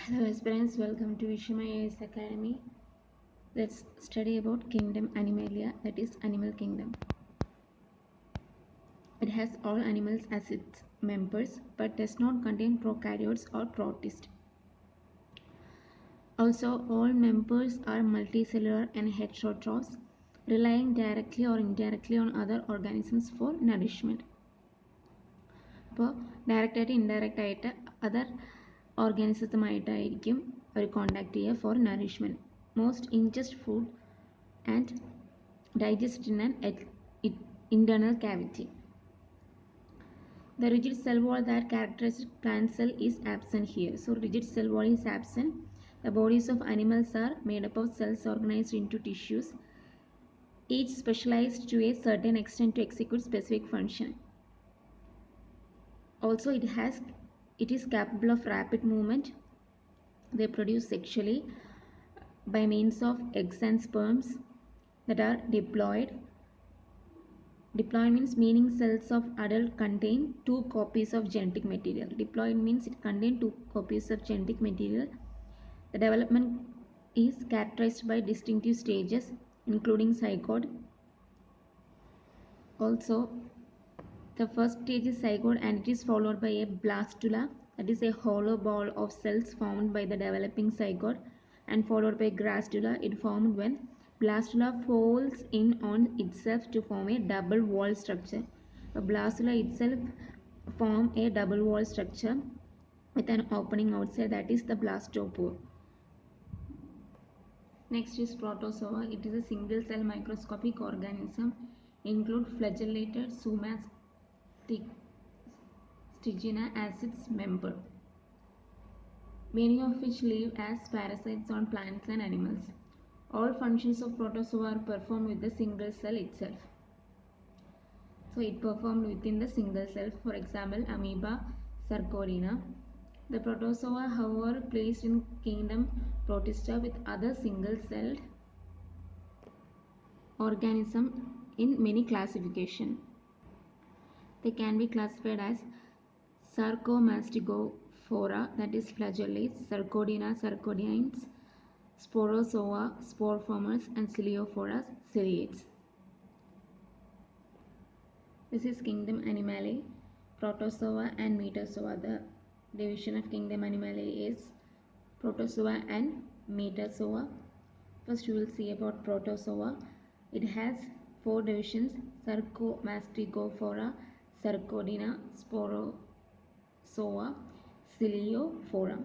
Hello aspirants, welcome to Vishma AS Academy. Let's study about Kingdom Animalia, that is Animal Kingdom. It has all animals as its members but does not contain prokaryotes or protists. Also, all members are multicellular and heterotrophs, relying directly or indirectly on other organisms for nourishment. അപ്പോൾ ഡയറക്റ്റായിട്ട് indirect ആയിട്ട് other ഓർഗാനിസത്തുമായിട്ടായിരിക്കും അവർ contact ചെയ്യുക for nourishment. Most ingest food and digest in an internal cavity. The rigid cell wall that characterizes plant cell is absent here. So rigid cell wall is absent. The bodies of animals are made up of cells organized into tissues, each specialized to a certain extent to execute specific function. Also it is capable of rapid movement. They produce sexually by means of eggs and sperms that are diploid. Diploid means meaning cells of adult contain 2 copies of genetic material. Diploid means it contains 2 copies of genetic material. The development is characterized by distinctive stages including zygote. Also, the first stage is zygote and it is followed by a blastula, that is a hollow ball of cells formed by the developing zygote, and followed by gastrula. It formed when blastula folds in on itself to form a double wall structure. The blastula itself form a double wall structure with an opening outside, that is the blastopore. Next is protozoa. It is a single cell microscopic organism, include flagellated Sumastigina as its member, many of which live as parasites on plants and animals. All functions of protozoa are performed with the single cell itself. So it performed within the single cell. For example, amoeba, sarcodina. The protozoa, however, placed in kingdom Protista with other single-celled organism in many classification. They can be classified as Sarcomastigophora, that is flagellates, Sarcodina, sarcodines, Sporozoa, spore formers, and Celiophora, ciliates. This is Kingdom Animalia, Protozoa and Metazoa. The division of Kingdom Animalia is Protozoa and Metazoa. First you will see about Protozoa. It has 4 divisions: Sarcomastigophora, Sarcodina, Sporozoa, Celiophora.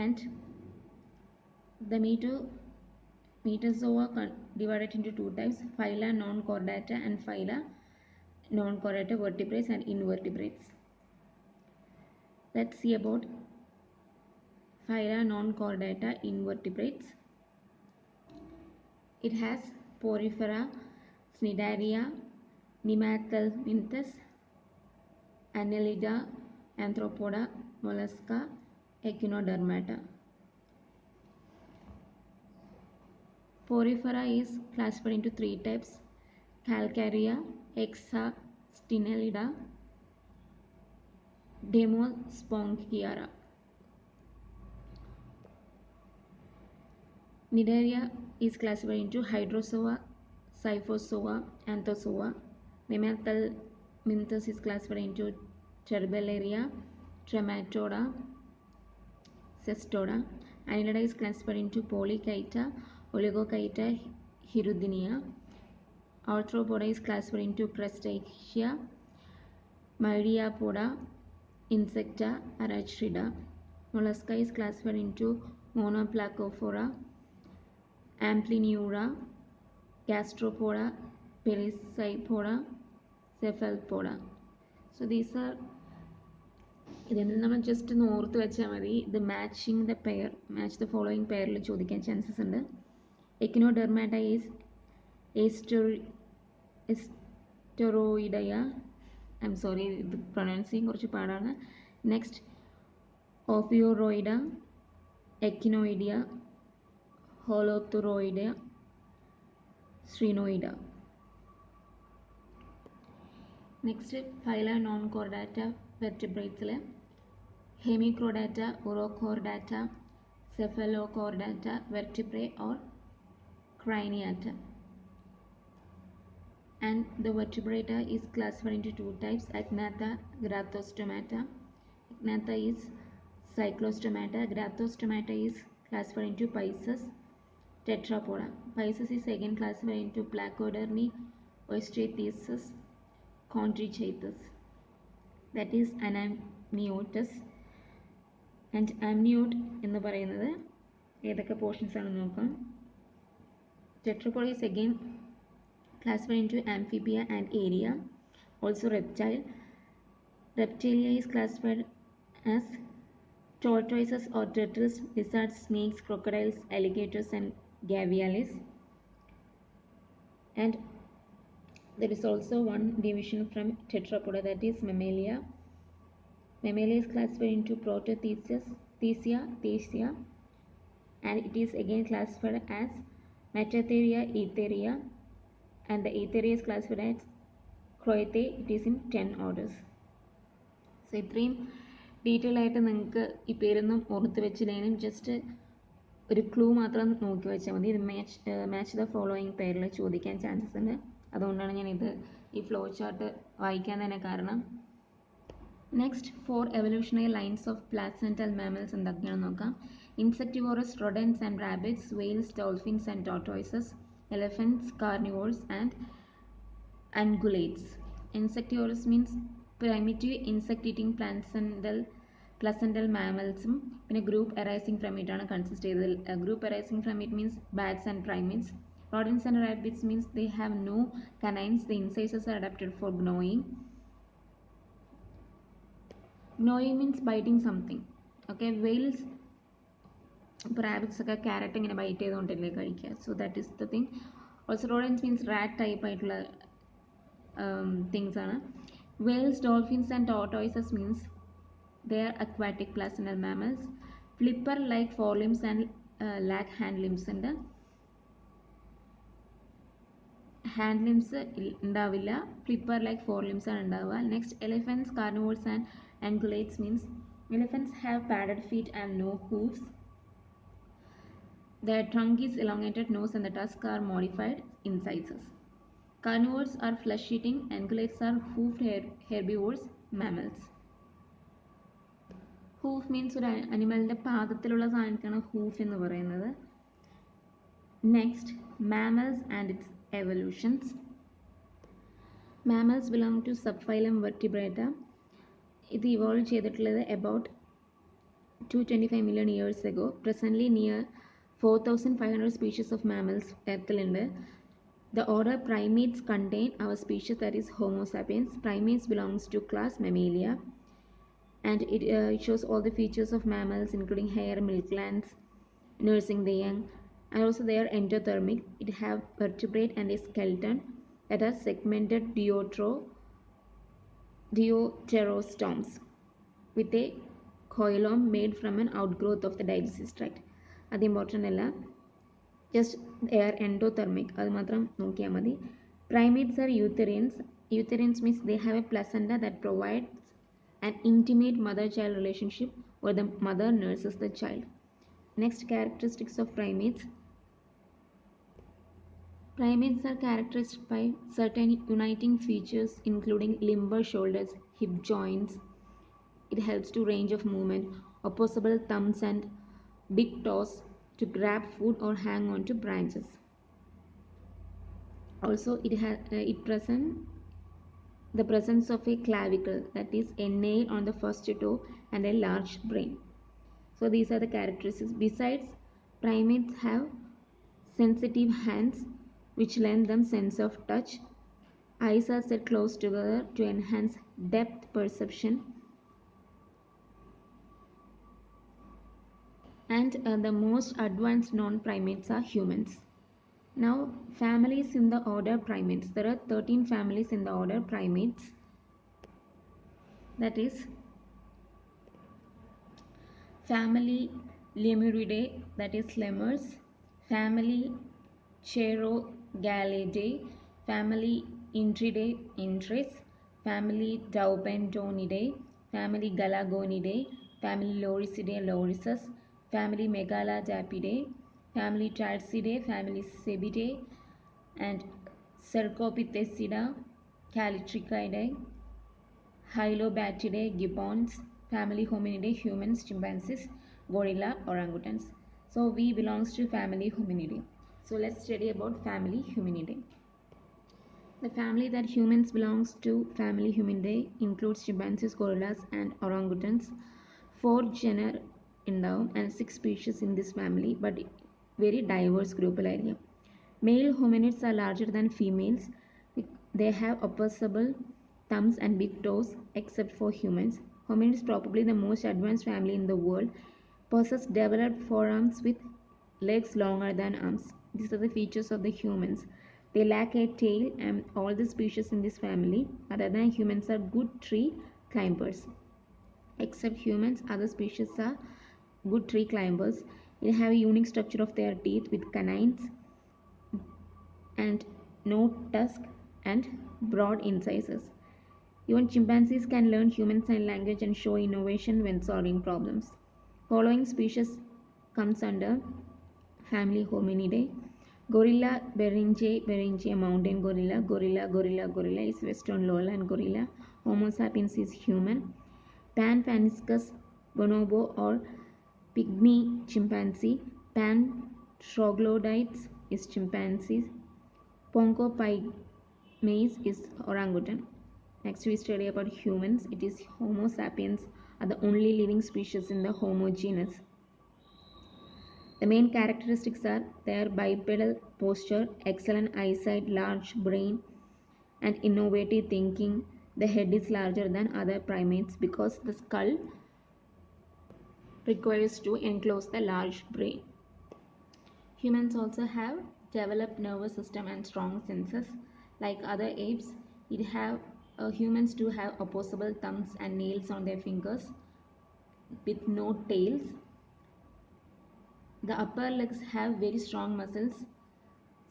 And the Metazoa divided into 2 types: phyla non-chordata and phyla non-chordata, vertebrates and invertebrates. Let's see about phyla non-chordata, invertebrates. It has Porifera, Cnidaria, Nemathelminthus, Annelida, Arthropoda, Mollusca, Echinodermata. Porifera is classified into 3 types: Calcarea, Hexastinellida, Demosponchiara. Cnidaria is classified into Hydrozoa, Scyphozoa, Anthozoa. Nemathelminthus is classified into Terbellaria, Trematoda, Cestoda. Annelida is classified into Polychaeta, Oligochaeta, Hirudinea. Arthropoda is classified into Crustacea, Myriapoda, Insecta, Arachnida. Mollusca is classified into Monoplacophora, Amphineura, Gastropoda, Pelecypoda, Cephalopoda. So these are, ഇതിൽ നമ്മൾ just ഒന്ന് ഓർത്ത് വെച്ചാൽ മതി. ഇത് matching the pair, match the following പെയറിൽ ചോദിക്കാൻ chances ഉണ്ട്. Echinodermata is asteroidea. I am sorry, ഇത് പ്രൊനൗൺസിങ് കുറച്ച് പാടാണ്. Next ophiuroidea, echinoidea, holothuroidea, crinoidea. Next phyla non chordata വെർട്ടിബ്രേറ്റ്സിൽ Hemichordata, Urochordata, Cephalochordata, vertebrae or craniata. And the vertebrata is classified into two types: Agnatha, Grathostomata. Agnatha is cyclostomata. Grathostomata is classified into Pisces, Tetrapoda. Pisces is again classified into Placodermi, Osteothesis, Chondrichthyes. That is Anamniotus. And amniote എന്ന് പറയുന്നത് ഏതൊക്കെ portions ആണെന്ന് നോക്കാം. Tetrapod is again classified into amphibia and area. Also reptile. Reptilia is classified as tortoises or turtles, lizards, snakes, crocodiles, alligators and gavialis. And there is also one division from tetrapoda, that is mammalia. Mammalia is classified into Protothesia, Thesia, and it is again classified as Metatheria, Etheria, and the Etheria is classified as Croathe. It is in 10 orders. So ഇത്രയും detail ആയിട്ട് നിങ്ങൾക്ക് ഈ പേരൊന്നും ഓർത്ത് വെച്ചില്ലെങ്കിലും just ഒരു clue മാത്രം നോക്കി വെച്ചാൽ മതി. ഇത് മാച്ച് ദ ഫോളോയിങ് പേരിൽ ചോദിക്കാൻ ചാൻസസ് ഉണ്ട്. അതുകൊണ്ടാണ് ഞാനിത് ഈ ഫ്ലോ ചാർട്ട് വായിക്കാൻ തന്നെ കാരണം. Next 4 evolutionary lines of placental mammals എന്തൊക്കെയാണെന്ന് നോക്കാം. Insectivores rodents and rabbits, whales, dolphins and tortoises, elephants, carnivores and ungulates. Insectivorous means primitive insect-eating placental mammals. പിന്നെ group arising from it ആണ് consist ചെയ്തത്. Group arising from it means bats and primates. Rodents and rabbits means they have no canines. The incisors are adapted for gnawing. Gnawing means biting something. Okay, whales, rabbits ഒക്കെ carrot ഇങ്ങനെ byte ചെയ്തുകൊണ്ടല്ലേ കഴിക്കുക. So that is the thing. Also rodents means rat type ആയിട്ടുള്ള things ആണ്. Whales, dolphins and tortoises means they are aquatic placental mammals. Flipper like forelimbs and lack hand limbs ഉണ്ട്. Hand limbs ഉണ്ടാവില്ല. Flipper like forelimbs ആണ് ഉണ്ടാവുക. Next elephants, carnivores and ungulates means elephants have padded feet and no hooves. Their trunk is elongated, nose and the tusks are modified incisors. Carnivores are flesh-eating. Ungulates are hoofed herbivores, mammals. Hoof means ഒരു അനിമലിൻ്റെ പാദത്തിലുള്ള സാധനത്തിനാണ് hoof എന്ന് പറയുന്നത്. Next mammals and its evolutions. Mammals belong to subphylum Vertebrata. ഇത് evolve ചെയ്തിട്ടുള്ളത് about 225 million years ago. Presently near 4,500 species of mammals എർത്തിലുണ്ട്. The order primates contain our species, that is Homo sapiens. Primates belongs to class Mammalia, and it shows all the features of mammals including hair, milk glands, nursing the young, and also they are endothermic. It have vertebrate and a skeleton that are segmented deuterostomes with a coelom made from an outgrowth of the digestive tract. അത് important അല്ല, just they are endothermic, അത് മാത്രം നോക്കിയാൽ മതി. Primates are eutherians. Eutherians means they have a placenta that provides an intimate mother-child relationship where the mother nurses the child. Next, characteristics of primates. Primates are characterized by certain uniting features including limber shoulders, hip joints. It helps to range of movement, opposable thumbs and big toes to grab food or hang on to branches. Also, it presents the presence of a clavicle, that is a nail on the first toe, and a large brain. So these are the characteristics. Besides, primates have sensitive hands which lend them sense of touch. Eyes are set close together to enhance depth perception. And the most advanced non-primates are humans. Now, families in the order primates. There are 13 families in the order primates. That is family Lemuridae, that is lemurs. Family Cheirogalidae. Family Intridae, Family Daubentonidae. Family Galagonidae. family Lorisidae lorisus, family Megaladapidae, family Tarsidae, family Cebidae, and Cercopithecida, Callitrichidae, Hylobatidae, gibbons, family Hominidae, humans, chimpanzees, gorilla, orangutans. So we belongs to family Hominidae. So let's study about family Hominidae. The family that humans belongs to, family Hominidae, includes chimpanzees, gorillas, and orangutans. Four genera in the and six species in this family, but very diverse groupal area. Male hominids are larger than females. They have opposable thumbs and big toes, except for humans. Hominids, probably the most advanced family in the world, possess developed forearms with legs longer than arms. These are the features of the humans. They lack a tail, and all the species in this family, other than humans, are good tree climbers. Except humans, other species are good tree climbers. They have a unique structure of their teeth with canines and no tusk and broad incisors. Even chimpanzees can learn human sign language and show innovation when solving problems. Following species comes under family Hominidae. Gorilla Beringia mountain gorilla, gorilla is western lowland gorilla. Homo sapiens is human. Pan-Paniscus bonobo or pygmy chimpanzee. Pan troglodytes is chimpanzees. Pongo pygmies is orangutan. Next we study about humans. It is Homo sapiens are the only living species in the Homo genus. The main characteristics are their bipedal posture, excellent eyesight, large brain, and innovative thinking. The head is larger than other primates because the skull requires to enclose the large brain. Humans also have developed nervous system and strong senses. Like other apes, humans do have opposable thumbs and nails on their fingers with no tails. The upper legs have very strong muscles,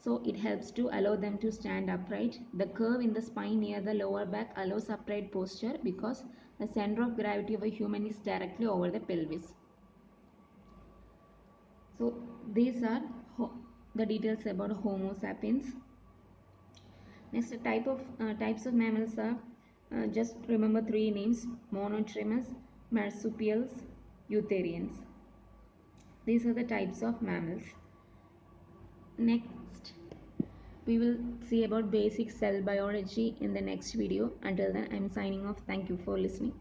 so it helps to allow them to stand upright. The curve in the spine near the lower back allows upright posture because the center of gravity of a human is directly over the pelvis. So these are the details about Homo sapiens. Next, types of mammals are just remember three names: monotremes, marsupials, eutherians. These are the types of mammals. Next, we will see about basic cell biology in the next video. Until then, I am signing off. Thank you for listening.